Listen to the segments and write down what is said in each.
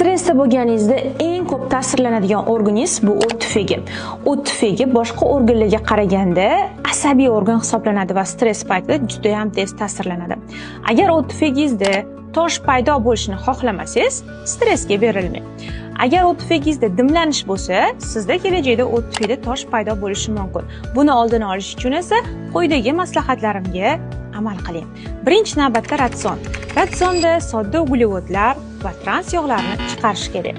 Stressda bo'lganingizda eng ko'p ta'sirlanadigan organingiz bu o't tufayli. O't tufayli boshqa organlarga qaraganda asabiy organ hisoblanadi va stress paytida juda ham tez ta'sirlanadi. Agar o't tufayingizda tosh paydo bo'lishini xohlamasangiz, stressga berilmang. Agar o't tufayingizda dimlanish bo'lsa, sizda kelajakda o't tufayda tosh paydo bo'lishi mumkin. Buni oldini olish uchun esa quyidagi maslahatlarimga amal qiling. Birinchi navbatda ratsion. Ratsionda sodda uglevodlar va trans yog'larni chiqarish kerak.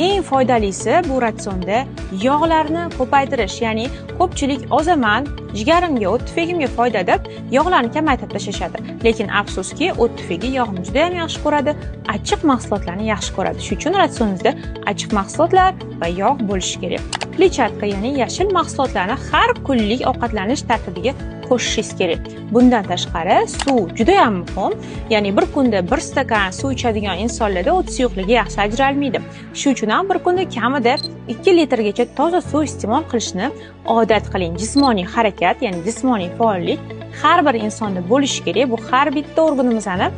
Eng foydalisi bu ratsionda yog'larni ko'paytirish, ya'ni ko'pchilik ozaman, jigarimga, o't tufayimga foyda deb yog'larni kamaytirib tashlashadi. Lekin afsuski, o't tufaygi yog'ni juda ham yaxshi ko'radi, achchiq mahsulotlarni yaxshi ko'radi. Shuning uchun ratsioningizda achchiq mahsulotlar va yog' bo'lishi kerak. Kletchatka, ya'ni yashil mahsulotlarni har kunlik ovqatlanish tartibiga qo'shishingiz kerak. Bundan tashqari, suv juda ham muhim. Ya'ni bir kunda 1 stakan suv ichadigan insonlarda o't suyuqligi yaxshi ajralmaydi. Shuning uchun ham bir kunda kamida 2 litrgacha toza suv iste'mol qilishni odat qiling. Jismoniy harakat, ya'ni jismoniy faollik har bir insonda bo'lishi kerak. Bu har bitta organimizni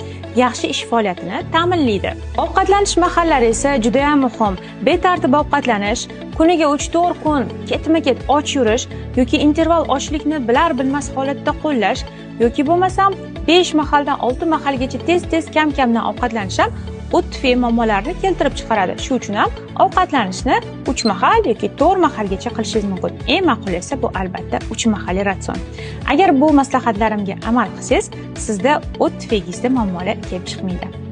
yaxshi ish faoliyatini ta'minlaydi. Ovqatlanish mahallari esa juda ham muhim. Betartib ovqatlanish, kuniga 3-4 kun ketma-ket och yurish yoki interval ochlikni bilar-bilmas holatda qo'llash yoki bo'lmasam 5 mahaldan 6 mahalgacha tez-tez kam-kamdan ovqatlanish ham o't tufayli muammolarni keltirib chiqaradi. Shuning uchun ham ovqatlanishni 3 mahal yoki 4 mahalgacha qilishingiz mumkin. Eng ma'qul esa bu albatta 3 mahalli ratsion. Agar bu maslahatlarimga amal qilsangiz, sizda o't tufayingizda muammolar kelib chiqmaydi.